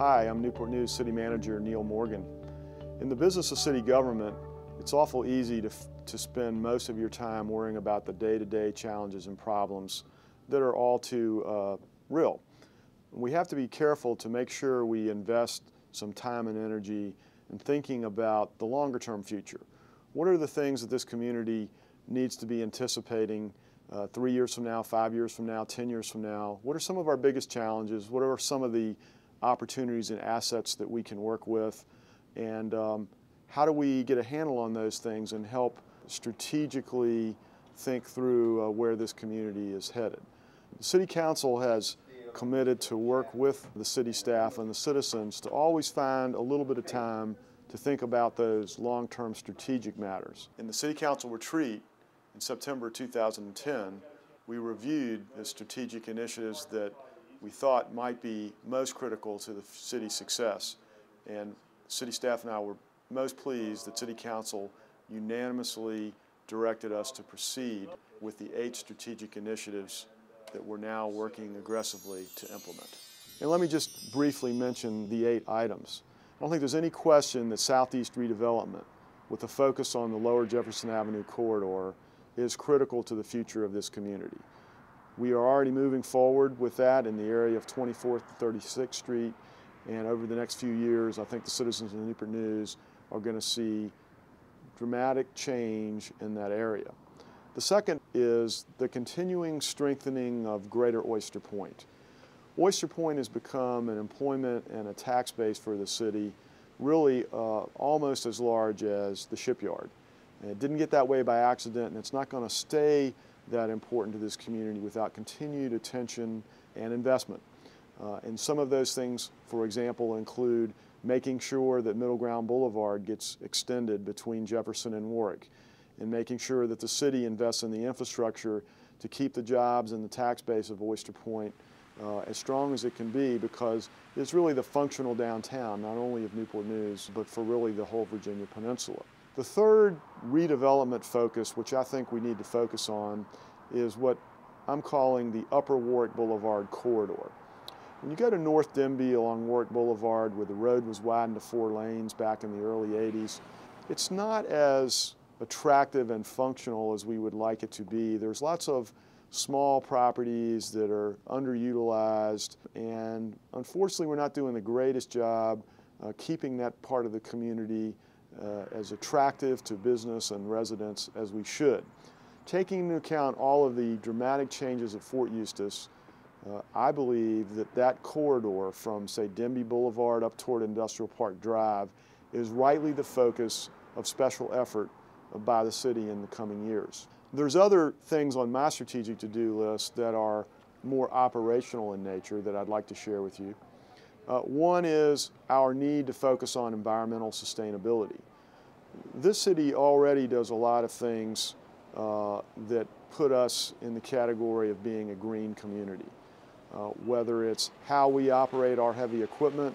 Hi, I'm Newport News City Manager Neil Morgan. In the business of city government, it's awful easy to spend most of your time worrying about the day-to-day challenges and problems that are all too real. We have to be careful to make sure we invest some time and energy in thinking about the longer-term future. What are the things that this community needs to be anticipating 3 years from now, 5 years from now, 10 years from now? What are some of our biggest challenges? What are some of the opportunities and assets that we can work with? And how do we get a handle on those things and help strategically think through where this community is headed? The City Council has committed to work with the city staff and the citizens to always find a little bit of time to think about those long-term strategic matters. In the City Council retreat in September 2010, we reviewed the strategic initiatives that we thought might be most critical to the city's success. And city staff and I were most pleased that City Council unanimously directed us to proceed with the 8 strategic initiatives that we're now working aggressively to implement. And let me just briefly mention the 8 items. I don't think there's any question that Southeast redevelopment, with a focus on the Lower Jefferson Avenue corridor, is critical to the future of this community. We are already moving forward with that in the area of 24th and 36th Street, and over the next few years, I think the citizens of Newport News are going to see dramatic change in that area. The second is the continuing strengthening of Greater Oyster Point. Oyster Point has become an employment and a tax base for the city, really almost as large as the shipyard. And it didn't get that way by accident, and it's not going to stay that important to this community without continued attention and investment. And some of those things, for example, include making sure that Middle Ground Boulevard gets extended between Jefferson and Warwick, and making sure that the city invests in the infrastructure to keep the jobs and the tax base of Oyster Point as strong as it can be, because it's really the functional downtown, not only of Newport News, but for really the whole Virginia Peninsula. The third redevelopment focus, which I think we need to focus on, is what I'm calling the Upper Warwick Boulevard corridor. When you go to North Denby along Warwick Boulevard, where the road was widened to 4 lanes back in the early 80s, it's not as attractive and functional as we would like it to be. There's lots of small properties that are underutilized, and unfortunately we're not doing the greatest job keeping that part of the community as attractive to business and residents as we should. Taking into account all of the dramatic changes at Fort Eustis, I believe that that corridor from, say, Denby Boulevard up toward Industrial Park Drive is rightly the focus of special effort by the city in the coming years. There's other things on my strategic to-do list that are more operational in nature that I'd like to share with you. One is our need to focus on environmental sustainability. This city already does a lot of things that put us in the category of being a green community. Whether it's how we operate our heavy equipment,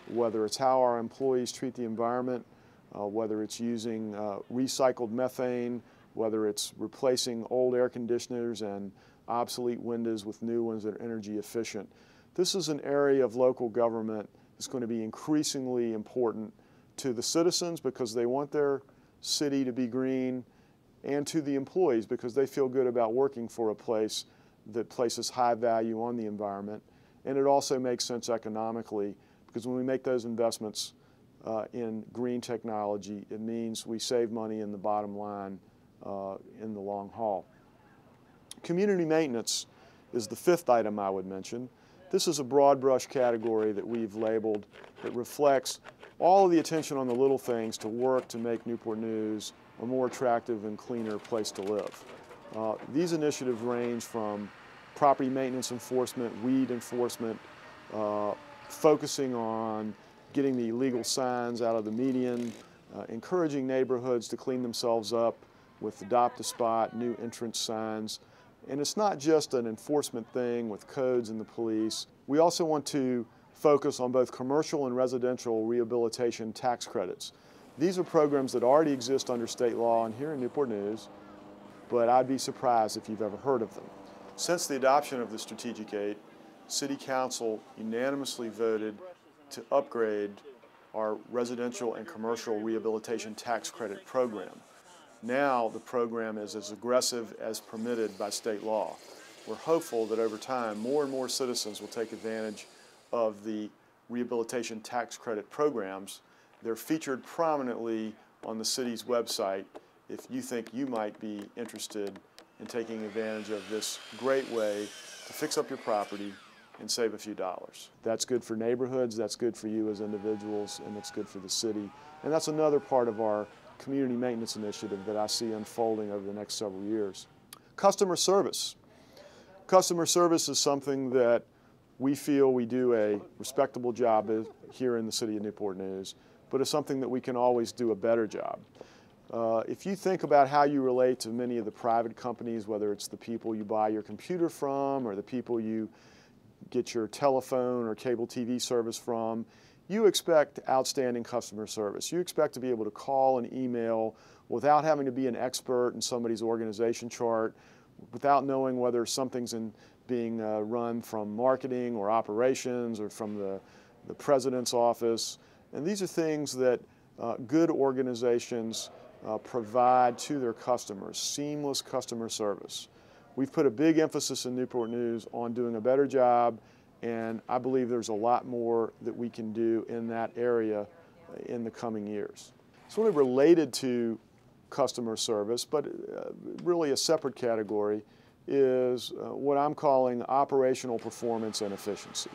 whether it's how our employees treat the environment, whether it's using recycled methane, whether it's replacing old air conditioners and obsolete windows with new ones that are energy efficient. This is an area of local government that's going to be increasingly important to the citizens because they want their city to be green, and to the employees because they feel good about working for a place that places high value on the environment. And it also makes sense economically because when we make those investments in green technology, it means we save money in the bottom line in the long haul. Community maintenance is the 5th item I would mention. This is a broad brush category that we've labeled that reflects all of the attention on the little things to work to make Newport News a more attractive and cleaner place to live. These initiatives range from property maintenance enforcement, weed enforcement, focusing on getting the illegal signs out of the median, encouraging neighborhoods to clean themselves up with adopt a spot, new entrance signs. And it's not just an enforcement thing with codes and the police. We also want to focus on both commercial and residential rehabilitation tax credits. These are programs that already exist under state law and here in Newport News, but I'd be surprised if you've ever heard of them. Since the adoption of the Strategic 8, City Council unanimously voted to upgrade our residential and commercial rehabilitation tax credit program. Now the program is as aggressive as permitted by state law. We're hopeful that over time more and more citizens will take advantage of the rehabilitation tax credit programs. They're featured prominently on the city's website if you think you might be interested in taking advantage of this great way to fix up your property and save a few dollars. That's good for neighborhoods, that's good for you as individuals, and it's good for the city. And that's another part of our community maintenance initiative that I see unfolding over the next several years. Customer service. Customer service is something that we feel we do a respectable job here in the city of Newport News, but it's something that we can always do a better job. If you think about how you relate to many of the private companies, whether it's the people you buy your computer from or the people you get your telephone or cable TV service from, you expect outstanding customer service. You expect to be able to call and email without having to be an expert in somebody's organization chart, without knowing whether something's being run from marketing or operations or from the president's office. And these are things that good organizations provide to their customers, seamless customer service. We've put a big emphasis in Newport News on doing a better job, and I believe there's a lot more that we can do in that area in the coming years. Sort of related to customer service, but really a separate category, is what I'm calling operational performance and efficiency.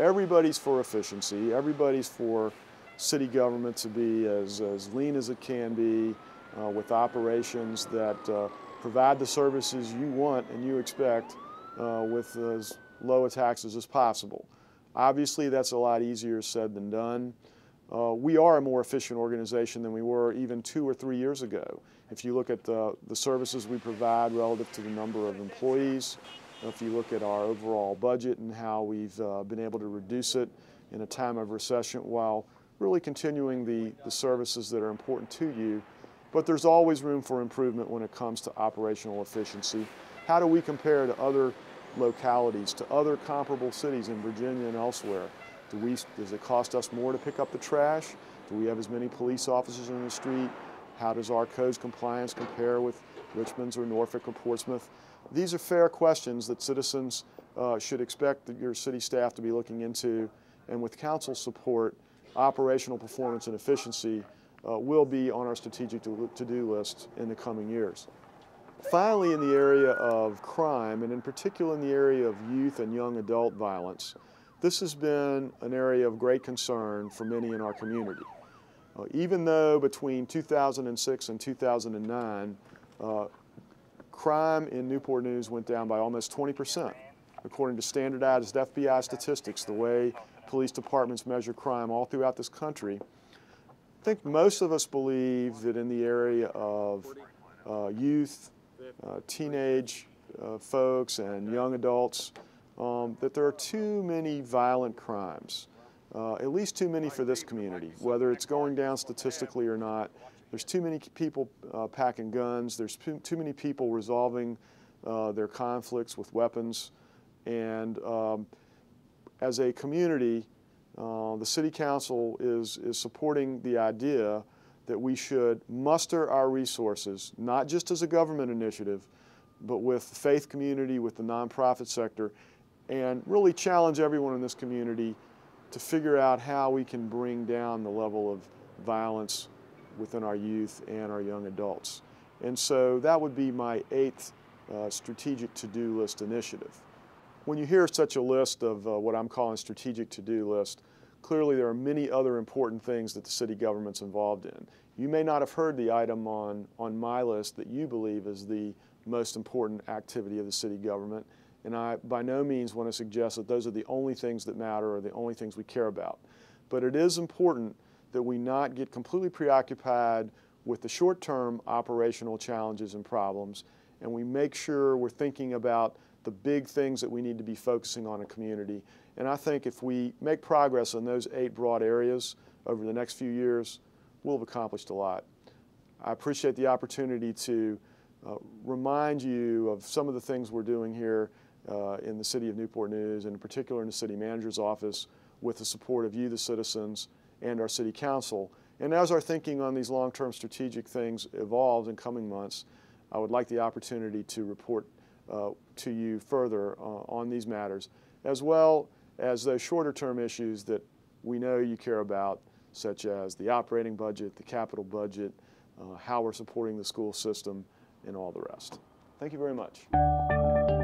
Everybody's for efficiency. Everybody's for city government to be as lean as it can be, with operations that provide the services you want and you expect with as low a taxes as possible. Obviously, that's a lot easier said than done. We are a more efficient organization than we were even 2 or 3 years ago. If you look at the services we provide relative to the number of employees, if you look at our overall budget and how we've been able to reduce it in a time of recession while really continuing the services that are important to you. But there's always room for improvement when it comes to operational efficiency. How do we compare to other localities, to other comparable cities in Virginia and elsewhere? Does it cost us more to pick up the trash? Do we have as many police officers in the street? How does our codes compliance compare with Richmond's or Norfolk or Portsmouth? These are fair questions that citizens should expect your city staff to be looking into, and with council support, operational performance and efficiency will be on our strategic to-do list in the coming years. Finally, in the area of crime, and in particular in the area of youth and young adult violence, this has been an area of great concern for many in our community. Even though between 2006 and 2009, crime in Newport News went down by almost 20%, according to standardized FBI statistics, the way police departments measure crime all throughout this country. I think most of us believe that in the area of youth, teenage folks and young adults, that there are too many violent crimes, at least too many for this community, whether it's going down statistically or not. There's too many people packing guns, there's too many people resolving their conflicts with weapons, and as a community, the City Council is supporting the idea that we should muster our resources, not just as a government initiative, but with the faith community, with the nonprofit sector, and really challenge everyone in this community to figure out how we can bring down the level of violence within our youth and our young adults. And so that would be my 8th strategic to-do list initiative. When you hear such a list of what I'm calling strategic to-do list, clearly there are many other important things that the city government's involved in. You may not have heard the item on my list that you believe is the most important activity of the city government, and I by no means want to suggest that those are the only things that matter or the only things we care about. But it is important that we not get completely preoccupied with the short-term operational challenges and problems, and we make sure we're thinking about the big things that we need to be focusing on in a community. And I think if we make progress in those 8 broad areas over the next few years, we'll have accomplished a lot. I appreciate the opportunity to remind you of some of the things we're doing here in the city of Newport News, and in particular in the city manager's office, with the support of you, the citizens, and our City Council. And as our thinking on these long-term strategic things evolves in coming months, I would like the opportunity to report to you further on these matters, as well as those shorter-term issues that we know you care about, such as the operating budget, the capital budget, how we're supporting the school system, and all the rest. Thank you very much.